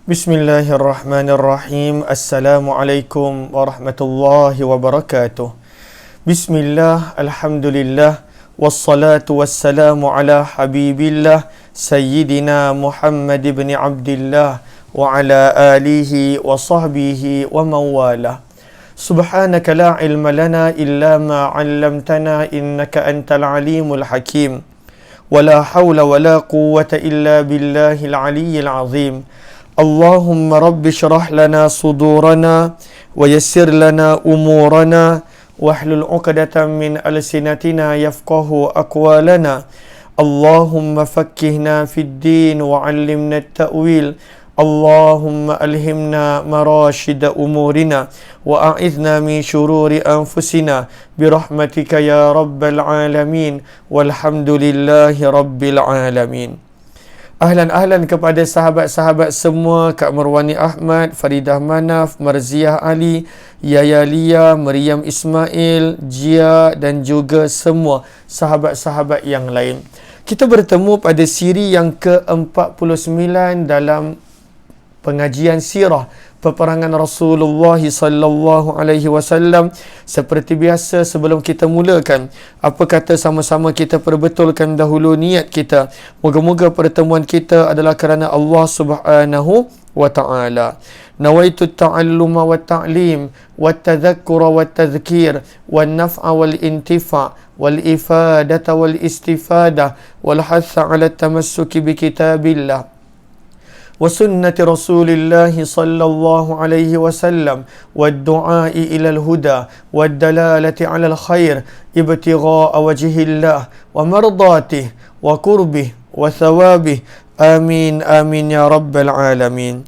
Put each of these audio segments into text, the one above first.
Bismillahirrahmanirrahim. Assalamualaikum warahmatullahi wabarakatuh. Bismillah, alhamdulillah, wassalatu wassalamu ala habibillah Sayyidina Muhammad ibn Abdillah wa ala alihi wa sahbihi wa mawalah. Subhanaka la ilma lana illa ma 'allamtana innaka antal alimul hakim. Wala hawla wala quwwata illa billahil aliyyil azim. Allahumma rabbi syrah lana sudurana wa yassir lana umurana wahlul 'uqdatam min alsinatina yafqahu aqwalana. Allahumma fakkihna fid din wa 'allimna at-ta'wil. Allahumma alhimna marashida umurina wa a'idhna min syururi anfusina birahmatika ya rabbal alamin walhamdulillahi rabbil alamin. Ahlan kepada sahabat-sahabat semua, Kak Marwani Ahmad, Faridah Manaf, Marziah Ali, Yaya Lia, Maryam Ismail, Jia dan juga semua sahabat-sahabat yang lain. Kita bertemu pada siri yang ke-49 dalam pengajian sirah peperangan Rasulullah sallallahu alaihi wasallam. Seperti biasa, sebelum kita mulakan, apa kata sama-sama kita perbetulkan dahulu niat kita. Moga-moga pertemuan kita adalah kerana Allah Subhanahu wa taala. Nawaitu ta'alluma wa ta'lim wa tadhakkura wa tadhkir wa naf'a wal intifa' wal ifadata wal istifadah wal hatha 'ala tamassuki bi kitabillah wa sunnati Rasulillah sallallahu alaihi wasallam wa du'ai ila al-huda wa dalalati 'ala al-khair ibtigha'a wajhillah wa mardatih wa qurbih wa thawabih. Amin amin ya rabbal alamin.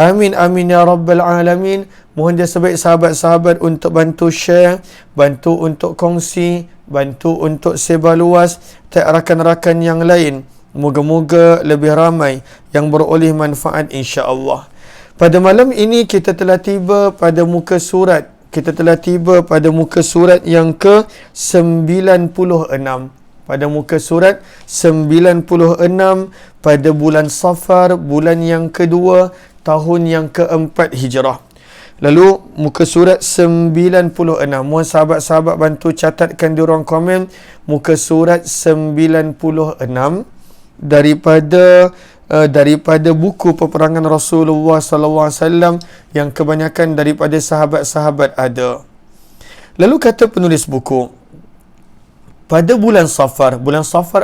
Amin amin ya rabbal alamin. Mohon dia sebaik sahabat-sahabat untuk bantu share, bantu untuk kongsi, bantu untuk sebar luas tak rakan-rakan yang lain. Moga-moga lebih ramai yang beroleh manfaat insya-Allah. Pada malam ini kita telah tiba pada muka surat. Kita telah tiba pada muka surat yang ke-96. Pada muka surat 96 pada bulan Safar, bulan yang kedua, tahun yang keempat Hijrah. Lalu muka surat 96. Mohon sahabat-sahabat bantu catatkan di ruang komen muka surat 96 daripada buku peperangan Rasulullah sallallahu alaihi wasallam yang kebanyakan daripada sahabat-sahabat ada. Lalu kata penulis buku, pada bulan Safar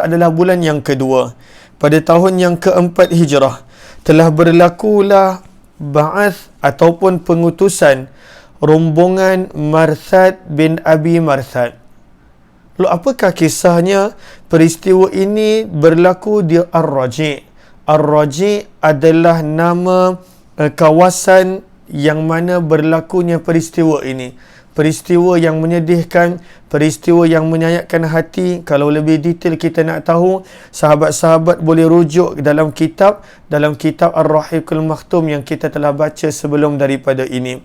adalah bulan yang kedua pada tahun yang keempat Hijrah, telah berlakulah ba'ath ataupun pengutusan rombongan Marthad bin Abi Marthad. Lalu apakah kisahnya? Peristiwa ini berlaku di Ar-Raji'. Ar-Raji' adalah nama kawasan yang mana berlakunya peristiwa ini. Peristiwa yang menyedihkan, peristiwa yang menyayatkan hati. Kalau lebih detail kita nak tahu, sahabat-sahabat boleh rujuk dalam kitab Ar-Rahiqul Makhtum yang kita telah baca sebelum daripada ini.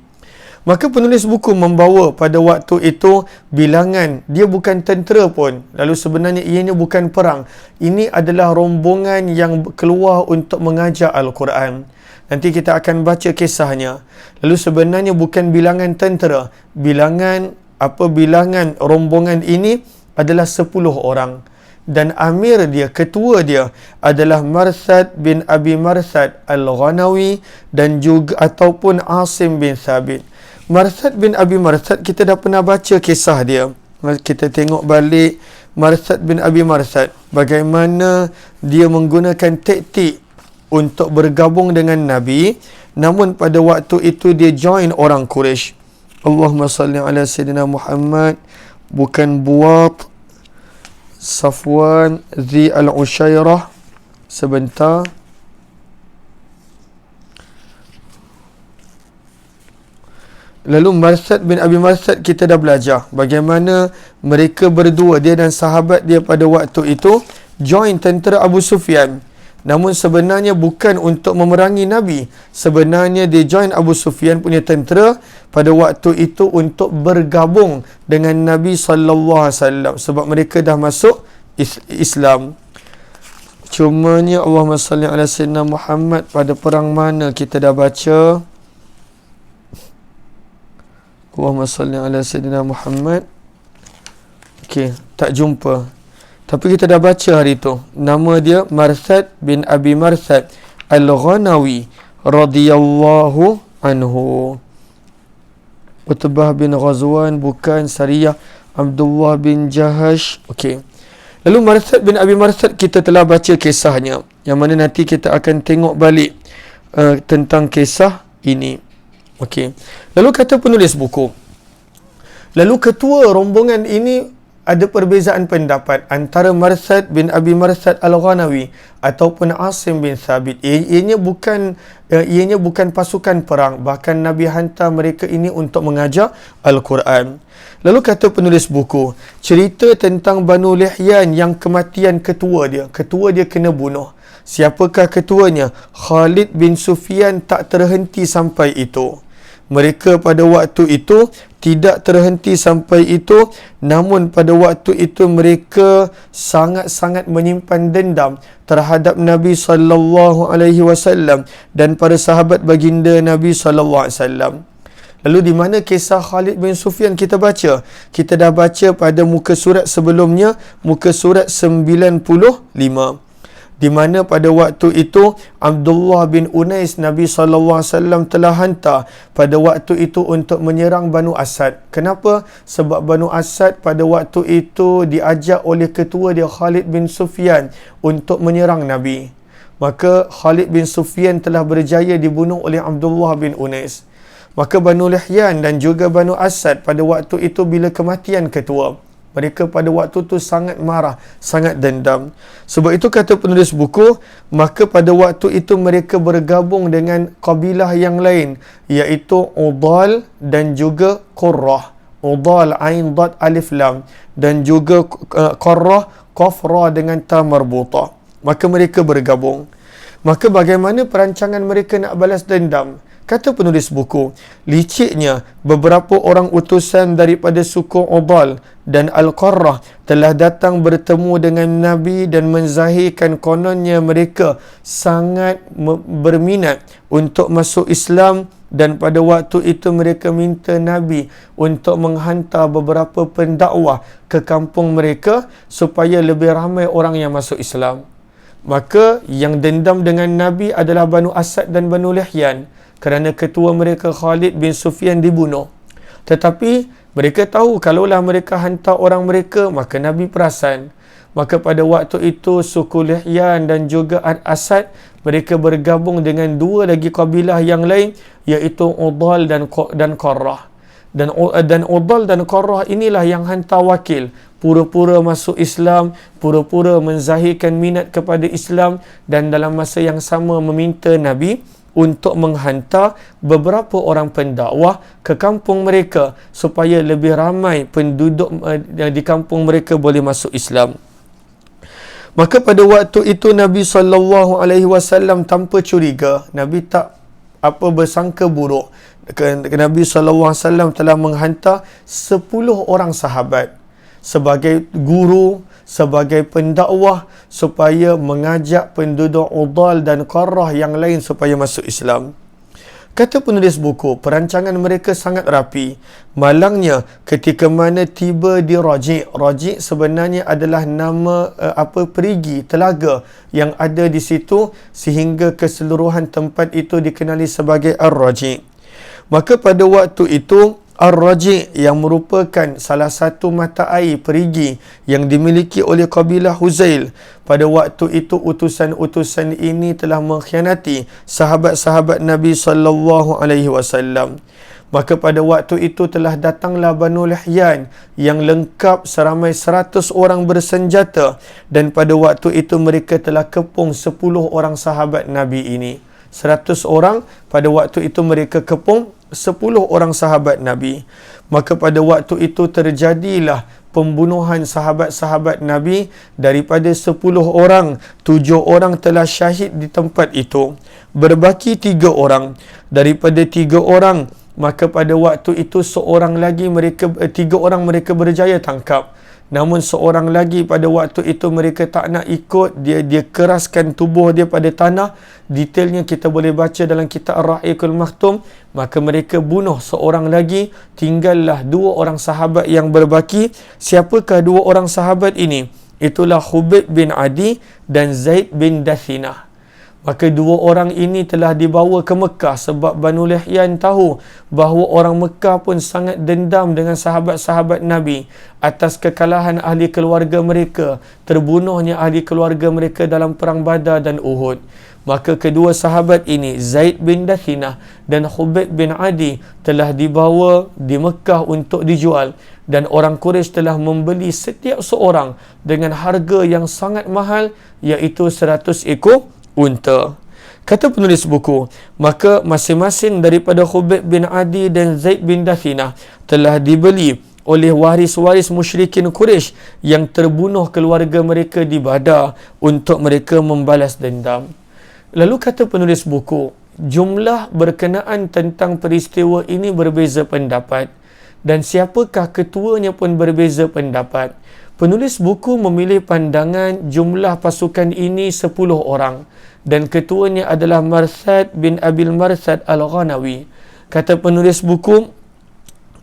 Maka penulis buku membawa pada waktu itu bilangan, dia bukan tentera pun. Lalu sebenarnya ianya bukan perang. Ini adalah rombongan yang keluar untuk mengajar Al-Quran. Nanti kita akan baca kisahnya. Lalu sebenarnya bukan bilangan tentera. Bilangan rombongan ini adalah 10 orang. Dan amir dia, ketua dia adalah Marthad bin Abi Marthad Al-Ghanawi dan juga ataupun Asim bin Thabit. Marthad bin Abi Marthad kita dah pernah baca kisah dia. Kita tengok balik Marthad bin Abi Marthad, bagaimana dia menggunakan taktik untuk bergabung dengan Nabi, namun pada waktu itu dia join orang Quraisy. Allahumma salli ala Sayyidina Muhammad. Bukan Buat, Safwan Zi al-Ushairah. Sebentar. Lalu Marthad bin Abi Marthad kita dah belajar bagaimana mereka berdua, dia dan sahabat dia pada waktu itu join tentera Abu Sufyan. Namun sebenarnya bukan untuk memerangi Nabi. Sebenarnya dia join Abu Sufyan punya tentera pada waktu itu untuk bergabung dengan Nabi sallallahu alaihi wasallam sebab mereka dah masuk Islam. Cumanya Allahumma salli ala sayyidina Muhammad pada perang mana kita dah baca? Allahumma salli ala sayyidina Muhammad. Okey, tak jumpa. Tapi kita dah baca hari tu. Nama dia Marthad bin Abi Marthad Al-Ghanawi radhiyallahu anhu. Utbah bin Ghazwan bukan Sariyah Abdullah bin Jahash. Okey. Lalu Marthad bin Abi Marthad kita telah baca kisahnya, yang mana nanti kita akan tengok balik tentang kisah ini. Okey. Lalu kata penulis buku, lalu ketua rombongan ini ada perbezaan pendapat antara Marthad bin Abi Marthad Al-Ghanawi ataupun Asim bin Thabit. Ianya bukan pasukan perang, bahkan Nabi hantar mereka ini untuk mengajar Al-Quran. Lalu kata penulis buku, cerita tentang Banu Lihyan yang kematian ketua dia kena bunuh. Siapakah ketuanya? Khalid bin Sufyan tak terhenti sampai itu. Mereka pada waktu itu tidak terhenti sampai itu, namun pada waktu itu mereka sangat-sangat menyimpan dendam terhadap Nabi sallallahu alaihi wasallam dan para sahabat baginda Nabi sallallahu alaihi wasallam. Lalu di mana kisah Khalid bin Sufyan kita baca? Kita dah baca pada muka surat sebelumnya, muka surat 95. Di mana pada waktu itu Abdullah bin Unais Nabi SAW telah hantar pada waktu itu untuk menyerang Banu Asad. Kenapa? Sebab Banu Asad pada waktu itu diajak oleh ketua dia Khalid bin Sufyan untuk menyerang Nabi. Maka Khalid bin Sufyan telah berjaya dibunuh oleh Abdullah bin Unais. Maka Banu Lihyan dan juga Banu Asad pada waktu itu bila kematian ketua, mereka pada waktu itu sangat marah, sangat dendam. Sebab itu kata penulis buku, maka pada waktu itu mereka bergabung dengan kabilah yang lain, iaitu Udal dan juga Qurrah. Udal, Ain, Dad, Alif, Lam. Dan juga Qurrah, Qaf, Ra dengan Ta marbuta. Maka mereka bergabung. Maka bagaimana perancangan mereka nak balas dendam? Kata penulis buku, liciknya beberapa orang utusan daripada suku Udal dan Al-Qarrah telah datang bertemu dengan Nabi dan menzahirkan kononnya mereka sangat berminat untuk masuk Islam, dan pada waktu itu mereka minta Nabi untuk menghantar beberapa pendakwah ke kampung mereka supaya lebih ramai orang yang masuk Islam. Maka yang dendam dengan Nabi adalah Banu Asad dan Banu Lihyan, kerana ketua mereka Khalid bin Sufyan dibunuh. Tetapi mereka tahu kalaulah mereka hantar orang mereka, maka Nabi perasan. Maka pada waktu itu suku Lihyan dan juga Asad, mereka bergabung dengan dua lagi kabilah yang lain, iaitu Udal dan Qarrah. Dan Udal dan Qarrah inilah yang hantar wakil, pura-pura masuk Islam, pura-pura menzahirkan minat kepada Islam, dan dalam masa yang sama meminta Nabi untuk menghantar beberapa orang pendakwah ke kampung mereka supaya lebih ramai penduduk di kampung mereka boleh masuk Islam. Maka pada waktu itu Nabi SAW tanpa curiga, Nabi tak bersangka buruk. Nabi SAW telah menghantar 10 orang sahabat sebagai guru, sebagai pendakwah supaya mengajak penduduk Udal dan Qarrah yang lain supaya masuk Islam. Kata penulis buku, perancangan mereka sangat rapi. Malangnya ketika mana tiba di Raji'. Raji' sebenarnya adalah nama perigi, telaga yang ada di situ, sehingga keseluruhan tempat itu dikenali sebagai Ar-Raji'. Maka pada waktu itu Ar-Raji' yang merupakan salah satu mata air perigi yang dimiliki oleh kabilah Huzail, pada waktu itu utusan-utusan ini telah mengkhianati sahabat-sahabat Nabi sallallahu alaihi wasallam. Maka pada waktu itu telah datanglah Banu Lihyan yang lengkap seramai 100 orang bersenjata, dan pada waktu itu mereka telah kepung 10 orang sahabat Nabi ini. 100 orang, pada waktu itu mereka kepung 10 orang sahabat Nabi. Maka pada waktu itu terjadilah pembunuhan sahabat-sahabat Nabi. Daripada 10 orang, 7 orang telah syahid di tempat itu. Berbaki 3 orang. Daripada 3 orang, maka pada waktu itu 3 orang mereka berjaya tangkap. Namun seorang lagi pada waktu itu mereka tak nak ikut, dia keraskan tubuh dia pada tanah. Detailnya kita boleh baca dalam kitab Ar-Rahiqul Maktum. Maka mereka bunuh seorang lagi, tinggallah 2 orang sahabat yang berbaki. Siapakah 2 orang sahabat ini? Itulah Khubayb bin Adi dan Zaid bin Dathinah. Maka 2 orang ini telah dibawa ke Mekah sebab Banu Lihyan tahu bahawa orang Mekah pun sangat dendam dengan sahabat-sahabat Nabi atas kekalahan ahli keluarga mereka, terbunuhnya ahli keluarga mereka dalam perang Badar dan Uhud. Maka kedua sahabat ini, Zaid bin Dathinah dan Khubayb bin Adi, telah dibawa di Mekah untuk dijual, dan orang Quraisy telah membeli setiap seorang dengan harga yang sangat mahal, iaitu 100 ekor unta. Kata penulis buku, maka masing-masing daripada Khubayb bin Adi dan Zaid bin Dathinah telah dibeli oleh waris-waris musyrikin Quraisy yang terbunuh keluarga mereka di Badar untuk mereka membalas dendam. Lalu kata penulis buku, jumlah berkenaan tentang peristiwa ini berbeza pendapat, dan siapakah ketuanya pun berbeza pendapat. Penulis buku memilih pandangan jumlah pasukan ini 10 orang, dan ketuanya adalah Marthad bin Abil Marthad Al-Ghanawi. Kata penulis buku,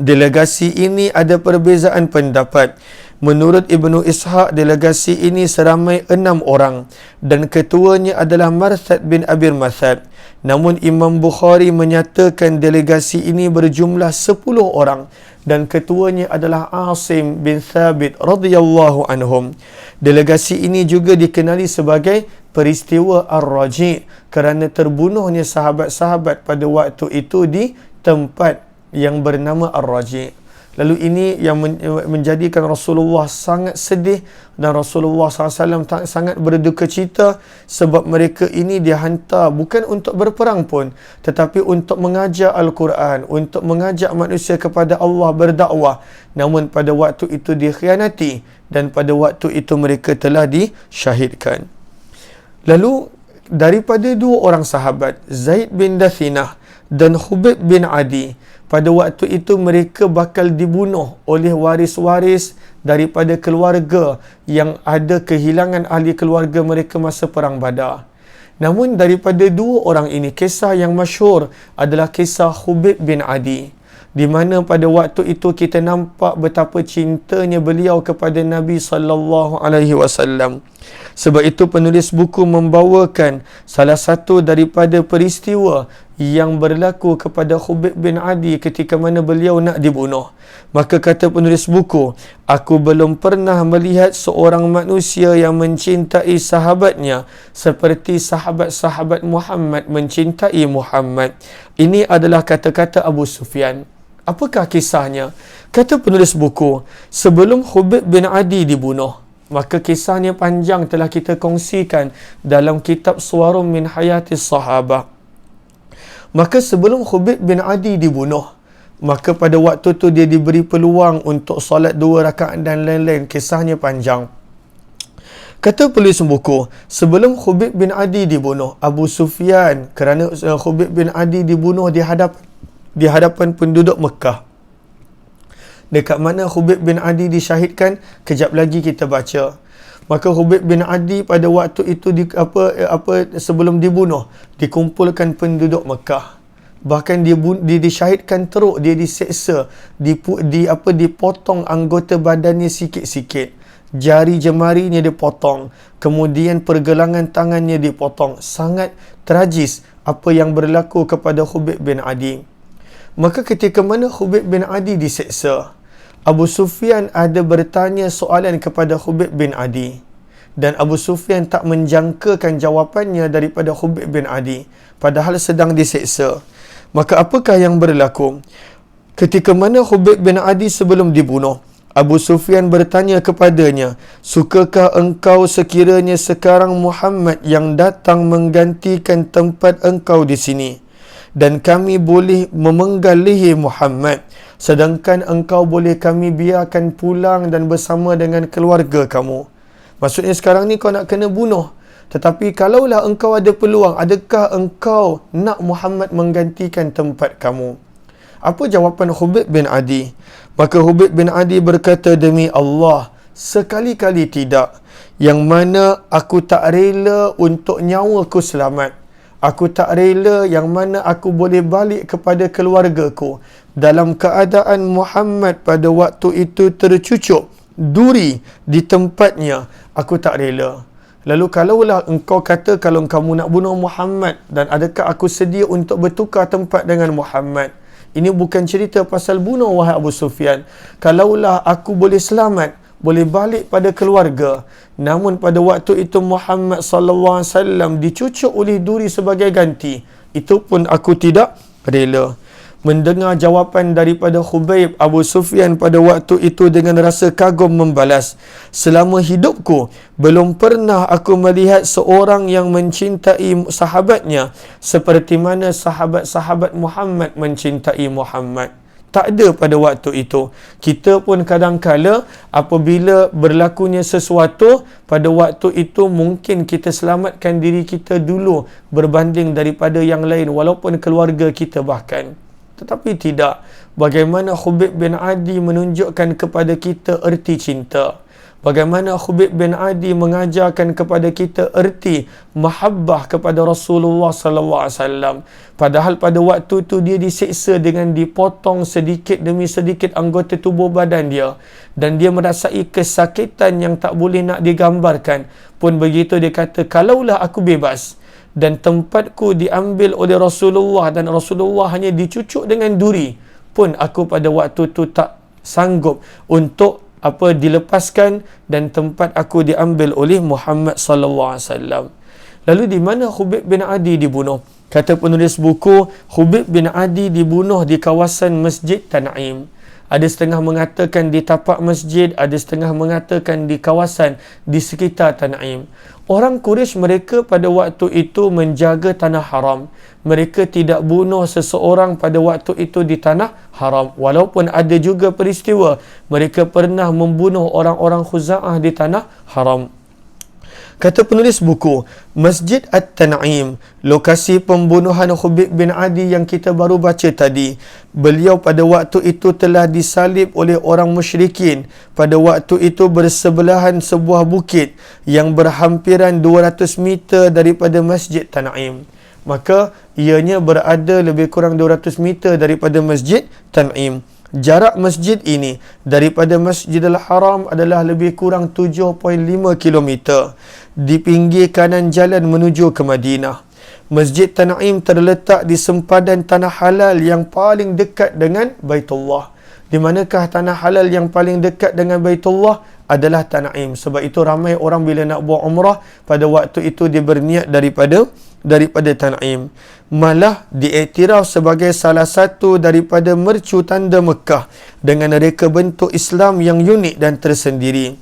delegasi ini ada perbezaan pendapat. Menurut Ibnu Ishaq, delegasi ini seramai 6 orang dan ketuanya adalah Marthad bin Abil Marthad. Namun Imam Bukhari menyatakan delegasi ini berjumlah 10 orang dan ketuanya adalah Asim bin Thabit radhiyallahu anhum. Delegasi ini juga dikenali sebagai peristiwa Ar-Raji' kerana terbunuhnya sahabat-sahabat pada waktu itu di tempat yang bernama Ar-Raji'. Lalu ini yang menjadikan Rasulullah sangat sedih, dan Rasulullah SAW sangat berduka cita sebab mereka ini dihantar bukan untuk berperang pun, tetapi untuk mengajar Al-Quran, untuk mengajak manusia kepada Allah berdakwah. Namun pada waktu itu dikhianati dan pada waktu itu mereka telah disyahidkan. Lalu daripada 2 orang sahabat, Zaid bin Dathinah dan Khubayb bin Adi, pada waktu itu mereka bakal dibunuh oleh waris-waris daripada keluarga yang ada kehilangan ahli keluarga mereka masa perang Badar. Namun daripada 2 orang ini, kisah yang masyhur adalah kisah Khubayb bin Adi, di mana pada waktu itu kita nampak betapa cintanya beliau kepada Nabi sallallahu alaihi wasallam. Sebab itu penulis buku membawakan salah satu daripada peristiwa yang berlaku kepada Khubayb bin Adi ketika mana beliau nak dibunuh. Maka kata penulis buku, aku belum pernah melihat seorang manusia yang mencintai sahabatnya seperti sahabat-sahabat Muhammad mencintai Muhammad. Ini adalah kata-kata Abu Sufyan. Apakah kisahnya? Kata penulis buku, sebelum Khubayb bin Adi dibunuh, maka kisahnya panjang, telah kita kongsikan dalam kitab Suwarum min Hayatis Sahabah. Maka sebelum Khubayb bin Adi dibunuh, maka pada waktu tu dia diberi peluang untuk solat 2 rakaat dan lain-lain. Kisahnya panjang. Kata penulis buku, sebelum Khubayb bin Adi dibunuh, Abu Sufyan, kerana Khubayb bin Adi dibunuh di hadapan penduduk Mekah. Dekat mana Khubayb bin Adi disyahidkan, kejap lagi kita baca. Maka Khubayb bin Adi pada waktu itu sebelum dibunuh, dikumpulkan penduduk Mekah. Bahkan dia disyahidkan teruk, dia diseksa, dipotong anggota badannya sikit-sikit. Jari jemarinya dipotong, kemudian pergelangan tangannya dipotong. Sangat tragis apa yang berlaku kepada Khubayb bin Adi. Maka ketika mana Khubayb bin Adi diseksa, Abu Sufyan ada bertanya soalan kepada Khubayb bin Adi, dan Abu Sufyan tak menjangkakan jawapannya daripada Khubayb bin Adi padahal sedang diseksa. Maka apakah yang berlaku? Ketika mana Khubayb bin Adi sebelum dibunuh, Abu Sufyan bertanya kepadanya, sukakah engkau sekiranya sekarang Muhammad yang datang menggantikan tempat engkau di sini, dan kami boleh memenggal leher Muhammad, sedangkan engkau boleh kami biarkan pulang dan bersama dengan keluarga kamu. Maksudnya sekarang ni kau nak kena bunuh, tetapi kalaulah engkau ada peluang, adakah engkau nak Muhammad menggantikan tempat kamu? Apa jawapan Khubayb bin Adi? Maka Khubayb bin Adi berkata, demi Allah, Sekali-kali tidak. Yang mana aku tak rela untuk nyawaku selamat. Aku tak rela yang mana aku boleh balik kepada keluargaku dalam keadaan Muhammad pada waktu itu tercucuk duri di tempatnya. Aku tak rela. Lalu kalaulah engkau kata kalau kamu nak bunuh Muhammad, dan adakah aku sedia untuk bertukar tempat dengan Muhammad? Ini bukan cerita pasal bunuh wahai Abu Sufyan. Kalaulah aku boleh selamat, boleh balik pada keluarga, namun pada waktu itu Muhammad sallallahu alaihi wasallam dicucuk oleh duri sebagai ganti, itu pun aku tidak rela. Mendengar jawapan daripada Khubayb, Abu Sufyan pada waktu itu dengan rasa kagum membalas, selama hidupku belum pernah aku melihat seorang yang mencintai sahabatnya seperti mana sahabat-sahabat Muhammad mencintai Muhammad. Tak ada pada waktu itu. Kita pun kadang-kala apabila berlakunya sesuatu, pada waktu itu mungkin kita selamatkan diri kita dulu berbanding daripada yang lain, walaupun keluarga kita bahkan. Tetapi tidak. Bagaimana Khubayb bin Adi menunjukkan kepada kita erti cinta. Bagaimana Khubayb bin Adi mengajarkan kepada kita erti mahabbah kepada Rasulullah sallallahu alaihi wasallam. Padahal pada waktu itu dia disiksa dengan dipotong sedikit demi sedikit anggota tubuh badan dia, dan dia merasai kesakitan yang tak boleh nak digambarkan. Pun begitu dia kata, kalaulah aku bebas dan tempatku diambil oleh Rasulullah dan Rasulullah hanya dicucuk dengan duri, pun aku pada waktu itu tak sanggup untuk dilepaskan dan tempat aku diambil oleh Muhammad sallallahu alaihi wasallam. Lalu di mana Khubayb bin Adi dibunuh? Kata penulis buku, Khubayb bin Adi dibunuh di kawasan Masjid Tan'im. Ada setengah mengatakan di tapak masjid, ada setengah mengatakan di kawasan di sekitar Tan'im. Orang Quraisy mereka pada waktu itu menjaga tanah haram. Mereka tidak bunuh seseorang pada waktu itu di tanah haram. Walaupun ada juga peristiwa mereka pernah membunuh orang-orang Khuza'ah di tanah haram. Kata penulis buku, Masjid At-Tan'im, lokasi pembunuhan Khubayb bin Adi yang kita baru baca tadi. Beliau pada waktu itu telah disalib oleh orang musyrikin. Pada waktu itu bersebelahan sebuah bukit yang berhampiran 200 meter daripada Masjid Tan'im. Maka ianya berada lebih kurang 200 meter daripada Masjid Tan'im. Jarak masjid ini daripada Masjidil Haram adalah lebih kurang 7.5 km di pinggir kanan jalan menuju ke Madinah. Masjid Tan'im terletak di sempadan tanah halal yang paling dekat dengan Baitullah. Di manakah tanah halal yang paling dekat dengan Baitullah? Adalah Tan'im. Sebab itu ramai orang bila nak buat umrah pada waktu itu dia berniat daripada Tan'im. Malah diiktiraf sebagai salah satu daripada mercu tanda Mekah dengan reka bentuk Islam yang unik dan tersendiri.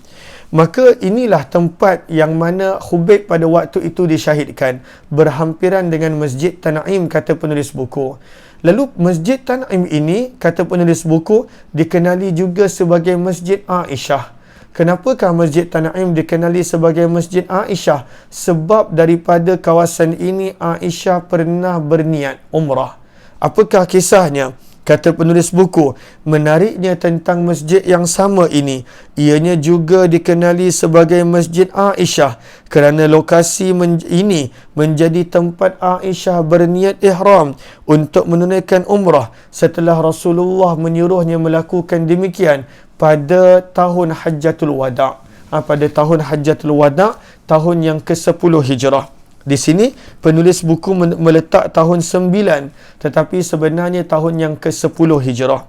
Maka inilah tempat yang mana Khubayb pada waktu itu disyahidkan, berhampiran dengan Masjid Tan'im, kata penulis buku. Lalu Masjid Tan'im ini, kata penulis buku, dikenali juga sebagai Masjid Aisyah. Kenapakah Masjid Tan'im dikenali sebagai Masjid Aisyah? Sebab daripada kawasan ini Aisyah pernah berniat umrah. Apakah kisahnya? Kata penulis buku, menariknya tentang masjid yang sama ini, ianya juga dikenali sebagai Masjid Aisyah kerana lokasi ini menjadi tempat Aisyah berniat ihram untuk menunaikan umrah setelah Rasulullah menyuruhnya melakukan demikian pada tahun Hajjatul Wada'. Pada tahun Hajjatul Wada', tahun yang ke-10 Hijrah. Di sini penulis buku meletak tahun 9, tetapi sebenarnya tahun yang ke-10 Hijrah.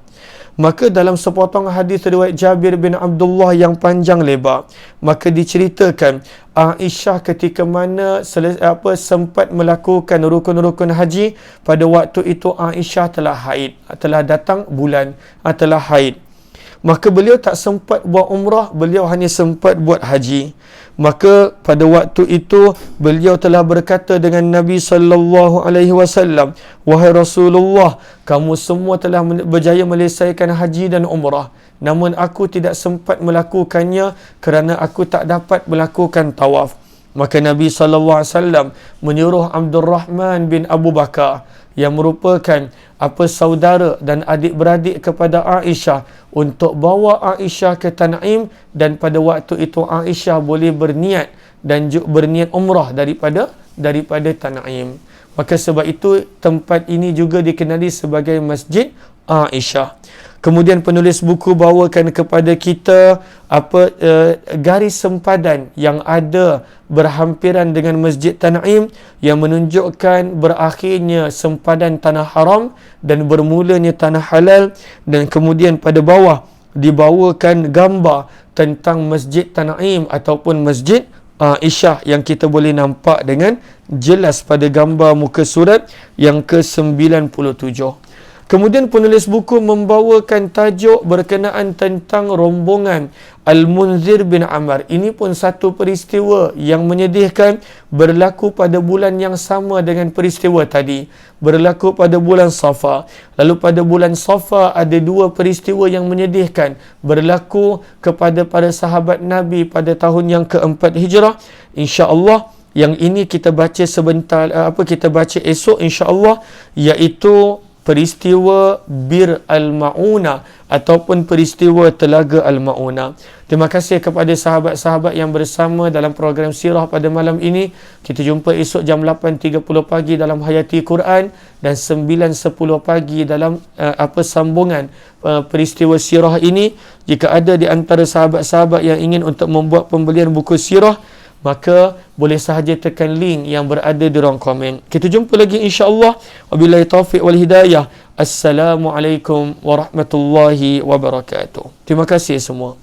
Maka dalam sepotong hadis riwayat Jabir bin Abdullah yang panjang lebar, maka diceritakan Aisyah ketika mana sempat melakukan rukun-rukun haji, pada waktu itu Aisyah telah haid, telah datang bulan, telah haid. Maka beliau tak sempat buat umrah, beliau hanya sempat buat haji. Maka pada waktu itu beliau telah berkata dengan Nabi sallallahu alaihi wasallam, "Wahai Rasulullah, kamu semua telah berjaya menyelesaikan haji dan umrah, namun aku tidak sempat melakukannya kerana aku tak dapat melakukan tawaf." Maka Nabi SAW menyuruh Abdul Rahman bin Abu Bakar yang merupakan saudara dan adik-beradik kepada Aisyah untuk bawa Aisyah ke Tan'im, dan pada waktu itu Aisyah boleh berniat dan berniat umrah daripada Tan'im. Maka sebab itu tempat ini juga dikenali sebagai Masjid Aisyah. Kemudian penulis buku bawakan kepada kita garis sempadan yang ada berhampiran dengan Masjid Tan'im yang menunjukkan berakhirnya sempadan tanah haram dan bermulanya tanah halal, dan kemudian pada bawah dibawakan gambar tentang Masjid Tan'im ataupun Masjid Aisyah yang kita boleh nampak dengan jelas pada gambar muka surat yang ke-97. Kemudian penulis buku membawakan tajuk berkenaan tentang rombongan Al-Munzir bin Ammar. Ini pun satu peristiwa yang menyedihkan, berlaku pada bulan yang sama dengan peristiwa tadi. Berlaku pada bulan Safar. Lalu pada bulan Safar ada dua peristiwa yang menyedihkan, berlaku kepada para sahabat Nabi pada tahun yang keempat Hijrah. InsyaAllah yang ini kita baca sebentar, kita baca esok insya-Allah, iaitu peristiwa Bir Al-Ma'una ataupun peristiwa Telaga Al-Ma'una. Terima kasih kepada sahabat-sahabat yang bersama dalam program Sirah pada malam ini. Kita jumpa esok jam 8.30 pagi dalam Hayati Quran dan 9.10 pagi dalam sambungan peristiwa Sirah ini. Jika ada di antara sahabat-sahabat yang ingin untuk membuat pembelian buku Sirah, maka boleh sahaja tekan link yang berada di ruang komen. Kita jumpa lagi insya-Allah. Wabillahi taufiq wal hidayah. Assalamualaikum warahmatullahi wabarakatuh. Terima kasih semua.